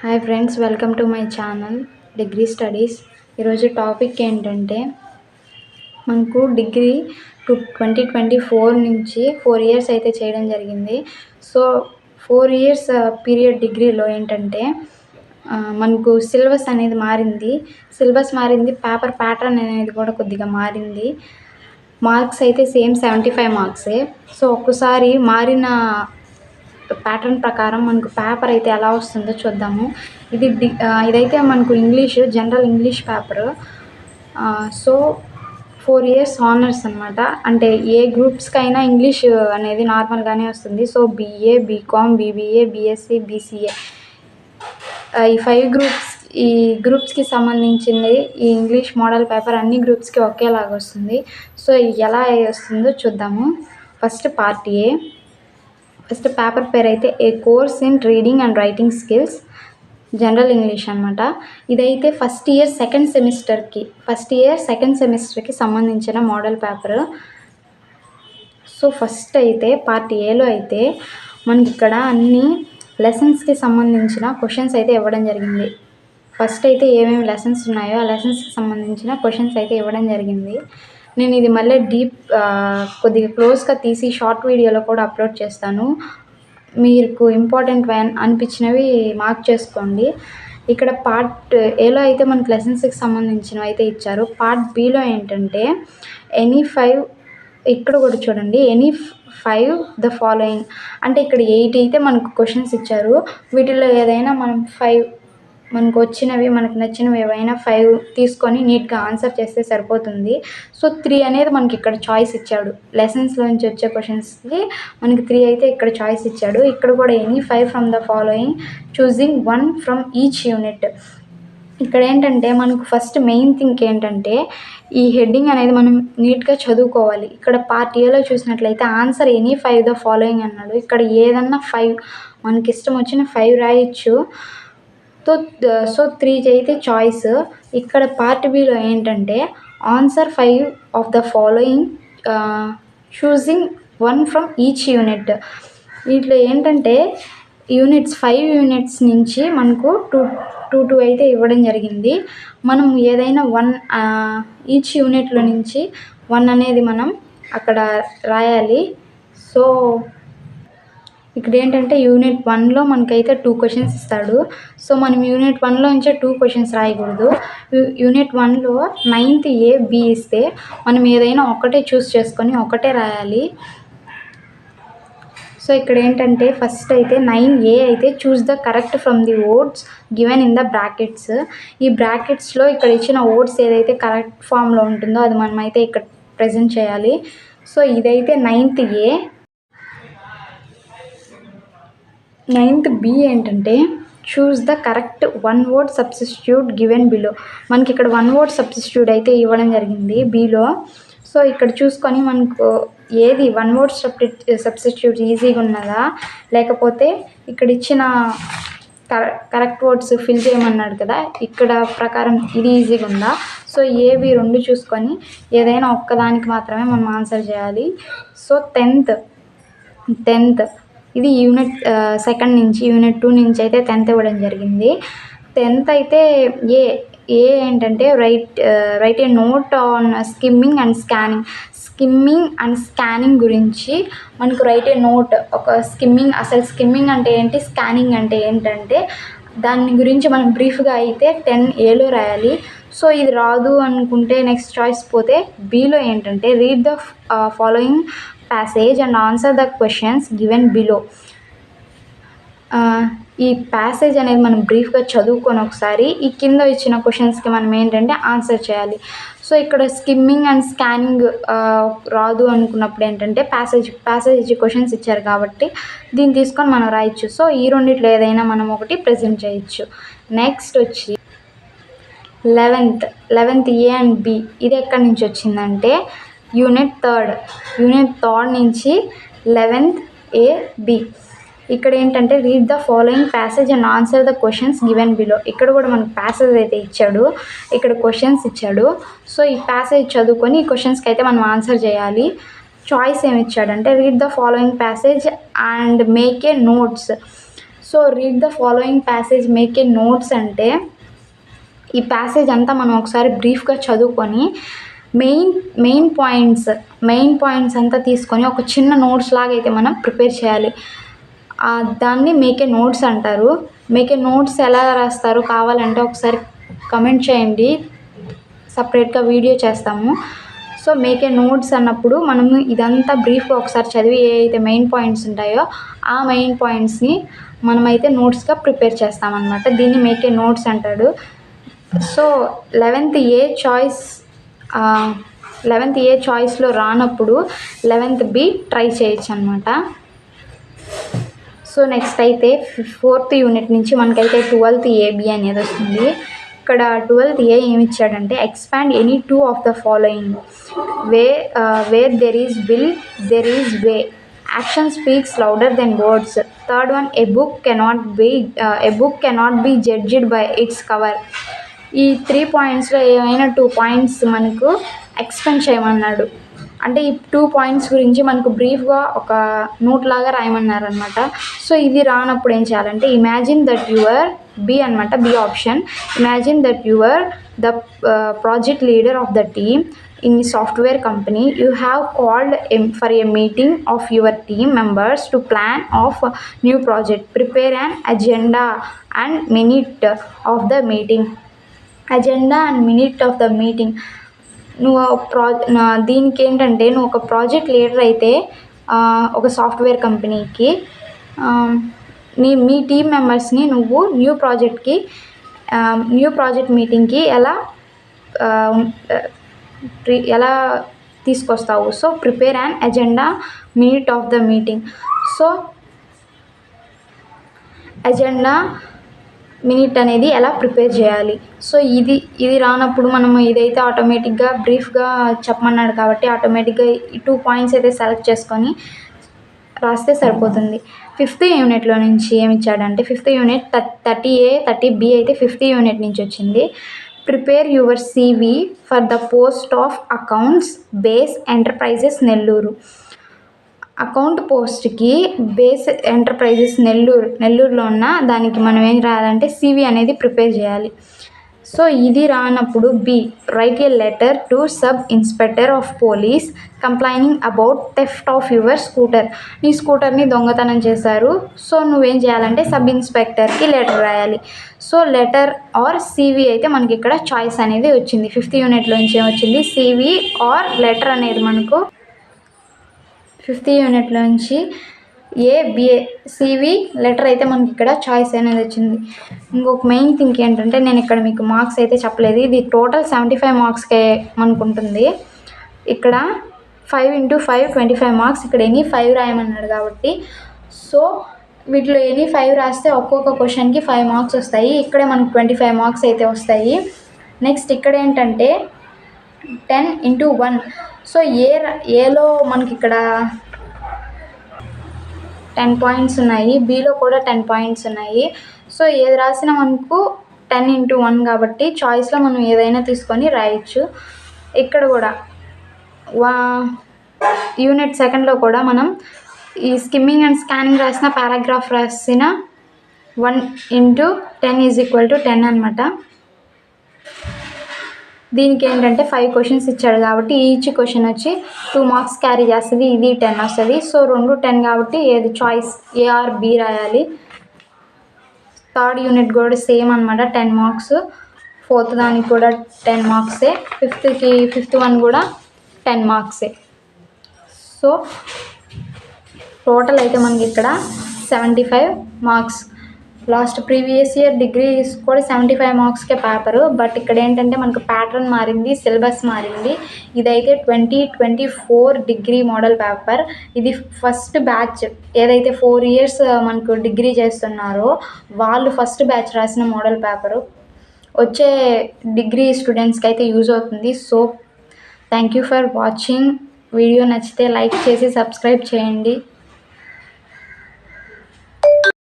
Hi friends, welcome to my channel degree studies. ఈరోజు topic ఏంటంటే మనకు డిగ్రీ 2024 నుంచి 4 ఇయర్స్ అయితే చేయడం జరిగింది. సో 4 ఇయర్స్ పీరియడ్ డిగ్రీలో ఏంటంటే మనకు సిలబస్ అనేది మారింది, పేపర్ ప్యాటర్న్ అనేది కూడా కొద్దిగా మారింది. మార్క్స్ అయితే సేమ్ 75 మార్క్సే. సో ఒక్కసారి మారిన ప్యాటర్న్ ప్రకారం మనకు పేపర్ అయితే ఎలా వస్తుందో చూద్దాము. ఇదైతే మనకు general English paper. So 4 years honours అనమాట. అంటే ఏ గ్రూప్స్కైనా ఇంగ్లీష్ అనేది నార్మల్గానే వస్తుంది. So BA, BCom, BBA, BSc, BCA ఈ గ్రూప్స్కి సంబంధించింది ఈ ఇంగ్లీష్ మోడల్ పేపర్ అన్ని గ్రూప్స్కి ఒకేలాగా వస్తుంది. సో ఎలా వస్తుందో చూద్దాము. First part A. First paper పేరు అయితే a course in reading and writing skills, general English అనమాట. ఇదైతే ఫస్ట్ ఇయర్ సెకండ్ సెమిస్టర్కి సంబంధించిన మోడల్ పేపర్. సో ఫస్ట్ అయితే పార్ట్ ఏలో అయితే మనకి ఇక్కడ అన్ని లెసన్స్కి సంబంధించిన క్వశ్చన్స్ అయితే ఇవ్వడం జరిగింది. ఫస్ట్ అయితే ఏమేమి లెసన్స్ ఉన్నాయో ఆ లెసన్స్కి సంబంధించిన క్వశ్చన్స్ అయితే ఇవ్వడం జరిగింది. నేను ఇది మళ్ళీ కొద్దిగా క్లోజ్గా తీసి షార్ట్ వీడియోలో కూడా అప్లోడ్ చేస్తాను. మీకు ఇంపార్టెంట్ అనిపించినవి మార్క్ చేసుకోండి. ఇక్కడ పార్ట్ ఏలో అయితే మనకు లెసన్స్కి సంబంధించినవి అయితే ఇచ్చారు. పార్ట్ బిలో ఏంటంటే ఇక్కడ కూడా చూడండి, ఎనీ 5 ద ఫాలోయింగ్. అంటే ఇక్కడ 8 అయితే మనకు క్వశ్చన్స్ ఇచ్చారు. వీటిలో ఏదైనా మనం 5 మనకు వచ్చినవి, మనకు నచ్చినవి ఏవైనా 5 తీసుకొని నీట్గా ఆన్సర్ చేస్తే సరిపోతుంది. సో 3 అనేది మనకి ఇక్కడ చాయిస్ ఇచ్చాడు. లెసన్స్లోంచి వచ్చే క్వశ్చన్స్కి మనకి 3 అయితే ఇక్కడ చాయిస్ ఇచ్చాడు. ఇక్కడ కూడా any 5 from the following, choosing 1 from each unit. ఇక్కడ ఏంటంటే మనకు ఫస్ట్ మెయిన్ థింగ్ ఏంటంటే ఈ హెడ్డింగ్ అనేది మనం నీట్గా చదువుకోవాలి. ఇక్కడ పార్ట్ ఏలో చూసినట్లయితే ఆన్సర్ ఎనీ 5 ద ఫాలోయింగ్ అన్నాడు. ఇక్కడ ఏదన్నా 5 మనకి ఇష్టం వచ్చిన 5 రాయొచ్చు. సో 3 అయితే చాయిస్. ఇక్కడ పార్ట్ బిలో ఏంటంటే answer 5 of the following, choosing 1 from each unit. వీటిలో ఏంటంటే 5 యూనిట్స్ నుంచి మనకు 2 అయితే ఇవ్వడం జరిగింది. మనం ఏదైనా 1 ఈచ్ యూనిట్లో నుంచి 1 అనేది మనం అక్కడ రాయాలి. సో ఇక్కడ ఏంటంటే యూనిట్ 1లో మనకైతే 2 క్వశ్చన్స్ ఇస్తాడు. సో మనం యూనిట్ 1లో నుంచే 2 క్వశ్చన్స్ రాయకూడదు. యూనిట్ 1లో 9th A, B ఇస్తే మనం ఏదైనా ఒకటే చూస్ చేసుకొని ఒకటే రాయాలి. సో ఇక్కడ ఏంటంటే ఫస్ట్ అయితే 9A అయితే choose the correct from the words given in the brackets. ఈ బ్రాకెట్స్లో ఇక్కడ ఇచ్చిన వర్డ్స్ ఏదైతే కరెక్ట్ ఫామ్లో ఉంటుందో అది మనం అయితే ఇక్కడ ప్రజెంట్ చేయాలి. సో ఇదైతే 9th A. 9th B ఏంటంటే choose the correct 1 word substitute given below. మనకి ఇక్కడ 1 word సబ్స్టిట్యూట్ అయితే ఇవ్వడం జరిగింది Bలో. సో ఇక్కడ చూసుకొని మనకు ఏది 1 word సబ్స్టిట్యూట్ ఈజీగా ఉన్నదా, లేకపోతే ఇక్కడ ఇచ్చిన కరెక్ట్ వర్డ్స్ ఫిల్ చేయమన్నాడు కదా, ఇక్కడ ప్రకారం ఇది ఈజీగా ఉందా. సో ఏవి 2 చూసుకొని ఏదైనా ఒక్కదానికి మాత్రమే మనం ఆన్సర్ చేయాలి. సో 10th ఇది యూనిట్ 2 నుంచి, యూనిట్ 2 నుంచి అయితే 10th ఇవ్వడం జరిగింది. 10th అయితే ఏ ఏంటంటే right a note on skimming and scanning గురించి మనకు రైట్ ఏ నోట్. అసలు స్కిమ్మింగ్ అంటే ఏంటి, స్కానింగ్ అంటే ఏంటంటే దాని గురించి మనం బ్రీఫ్గా అయితే 10Aలో రాయాలి. సో ఇది రాదు అనుకుంటే నెక్స్ట్ చాయిస్ పోతే Bలో ఏంటంటే read the following passage and answer the questions given below. ఈ ప్యాసేజ్ అనేది మనం బ్రీఫ్గా చదువుకొని ఒకసారి ఈ కింద ఇచ్చిన క్వశ్చన్స్కి మనం ఏంటంటే ఆన్సర్ చేయాలి. సో ఇక్కడ స్కిమ్మింగ్ అండ్ స్కానింగ్ రాదు అనుకున్నప్పుడు ఏంటంటే ప్యాసేజ్ క్వశ్చన్స్ ఇచ్చారు కాబట్టి దీన్ని తీసుకొని మనం రాయొచ్చు. సో ఈ రెండిట్లో ఏదైనా మనం ఒకటి ప్రజెంట్ చేయొచ్చు. నెక్స్ట్ వచ్చి 11th A అండ్ B. ఇది ఎక్కడి నుంచి వచ్చిందంటే యూనిట్ 3 నుంచి 11th A, B. ఇక్కడ ఏంటంటే read the following passage and answer the questions given below. ఇక్కడ కూడా మనకు ప్యాసేజ్ అయితే ఇచ్చాడు, ఇక్కడ క్వశ్చన్స్ ఇచ్చాడు. సో ఈ ప్యాసేజ్ చదువుకొని ఈ క్వశ్చన్స్కి అయితే మనం ఆన్సర్ చేయాలి. చాయిస్ ఏమి ఇచ్చాడంటే read the following passage and make a notes. So read the following passage, make a notes అంటే ఈ ప్యాసేజ్ అంతా మనం ఒకసారి బ్రీఫ్గా చదువుకొని మెయిన్ పాయింట్స్ అంతా తీసుకొని ఒక చిన్న నోట్స్ లాగా అయితే మనం ప్రిపేర్ చేయాలి. దాన్ని మేక్ ఏ నోట్స్ అంటారు. మేక్ ఏ నోట్స్ ఎలా రాస్తారు కావాలంటే ఒకసారి కమెంట్ చేయండి, సపరేట్గా వీడియో చేస్తాము. సో మేక్ ఏ నోట్స్ అన్నప్పుడు మనము ఇదంతా బ్రీఫ్గా ఒకసారి చదివి ఏ అయితే మెయిన్ పాయింట్స్ ఉంటాయో ఆ మెయిన్ పాయింట్స్ని మనమైతే నోట్స్గా ప్రిపేర్ చేస్తామన్నమాట. దీన్ని మేక్ ఏ నోట్స్ అంటాడు. సో 11th ఏ చాయిస్లో రానప్పుడు 11th B ట్రై చేయొచ్చు అనమాట. సో నెక్స్ట్ అయితే 4th యూనిట్ నుంచి మనకైతే 12th AB అనేది వస్తుంది. ఇక్కడ 12th A ఏమి ఇచ్చాడంటే expand any 2 of the following where there is will there is way, action speaks louder than words. Third one, A book cannot be judged by its cover. ఈ 3 పాయింట్స్లో ఏమైనా 2 points మనకు explain చేయమన్నాడు. అంటే ఈ 2 points గురించి మనకు బ్రీఫ్గా ఒక నోట్ లాగా రాయమన్నారు అనమాట. సో ఇది రానప్పుడు ఏం చేయాలంటే ఇమాజిన్ దట్ యువర్ బి అనమాట, B option. Imagine that your the project leader of the team in software company. You have called for a meeting of your team members to plan of new project. Prepare an agenda and minute of the meeting. Agenda and minute of the meeting. నువ్వు దీనికి ఏంటంటే నువ్వు ఒక project leader అయితే ఒక software కంపెనీకి మీ team మెంబర్స్ని నువ్వు న్యూ ప్రాజెక్ట్ మీటింగ్కి ఎలా తీసుకొస్తావు. So prepare and agenda, minute of the meeting. So agenda, minute అనేది ఎలా ప్రిపేర్ చేయాలి. సో ఇది రానప్పుడు మనము ఇదైతే ఆటోమేటిక్గా బ్రీఫ్గా చెప్పమన్నాడు కాబట్టి ఆటోమేటిక్గా ఈ 2 పాయింట్స్ అయితే సెలెక్ట్ చేసుకొని రాస్తే సరిపోతుంది. 5th యూనిట్లో నుంచి ఏమి ఇచ్చాడంటే 5th యూనిట్ 30A 30B అయితే 5th యూనిట్ నుంచి వచ్చింది. Prepare your CV for the post of accounts base enterprises Nellore. Account పోస్ట్కి బేస్ ఎంటర్ప్రైజెస్ నెల్లూరులో ఉన్న దానికి మనం ఏం రాయాలంటే CV అనేది ప్రిపేర్ చేయాలి. సో ఇది రానప్పుడు B, right A letter to sub inspector of police complaining about theft of your scooter. నీ స్కూటర్ని దొంగతనం చేశారు. సో నువ్వేం చేయాలంటే సబ్ ఇన్స్పెక్టర్కి లెటర్ రాయాలి. సో లెటర్ ఆర్ CV అయితే మనకి ఇక్కడ చాయిస్ అనేది వచ్చింది. 5th యూనిట్లోంచి ఏమొచ్చింది, CV ఆర్ లెటర్ అనేది మనకు 5th యూనిట్లోంచి BA CV లెటర్ అయితే మనకి ఇక్కడ చాయిస్ అనేది వచ్చింది. ఇంకొక మెయిన్ థింగ్ ఏంటంటే నేను ఇక్కడ మీకు మార్క్స్ అయితే చెప్పలేదు. ఇది టోటల్ 75 మార్క్స్కే మనకు ఉంటుంది. ఇక్కడ 5 × 5 25 మార్క్స్. ఇక్కడ ఎనీ 5 రాయమన్నాడు కాబట్టి సో వీటిలో ఎనీ 5 రాస్తే ఒక్కొక్క క్వశ్చన్కి 5 మార్క్స్ వస్తాయి. ఇక్కడే మనకు 25 మార్క్స్ అయితే వస్తాయి. నెక్స్ట్ ఇక్కడ ఏంటంటే 10 × 1. సో ఏలో మనకి ఇక్కడ 10 పాయింట్స్ ఉన్నాయి, Bలో కూడా 10 పాయింట్స్ ఉన్నాయి. సో ఏది రాసినా మనకు 10 × 1 కాబట్టి చాయిస్లో మనం ఏదైనా తీసుకొని రాయొచ్చు. ఇక్కడ కూడా యూనిట్ 2లో కూడా మనం ఈ స్కిమ్మింగ్ అండ్ స్కానింగ్ రాసిన పారాగ్రాఫ్ రాసిన 1 × 10 = 10 అనమాట. దీనికి ఏంటంటే 5 క్వశ్చన్స్ ఇచ్చాడు కాబట్టి ఈచ్ క్వశ్చన్ వచ్చి 2 మార్క్స్ క్యారీ చేస్తుంది. ఇది 10 వస్తుంది. సో 2 10 కాబట్టి ఏది చాయిస్ A or B రాయాలి. 3rd యూనిట్ కూడా సేమ్ అనమాట, 10 మార్క్స్. 4th దానికి కూడా 10 మార్క్సే. 5th వన్ కూడా 10 మార్క్సే. సో టోటల్ అయితే మనకి ఇక్కడ 75 marks. Last previous year degrees కూడా 75 మార్క్స్కే పేపరు. బట్ ఇక్కడ ఏంటంటే మనకు ప్యాటర్న్ మారింది, సిలబస్ మారింది. ఇదైతే 2024 డిగ్రీ మోడల్ పేపర్. ఇది ఫస్ట్ బ్యాచ్ ఏదైతే 4 years మనకు డిగ్రీ చేస్తున్నారో వాళ్ళు ఫస్ట్ బ్యాచ్ రాసిన మోడల్ పేపరు. వచ్చే డిగ్రీ స్టూడెంట్స్కి అయితే యూజ్ అవుతుంది. So thank you for watching. Video నచ్చితే లైక్ చేసి సబ్స్క్రైబ్ చేయండి.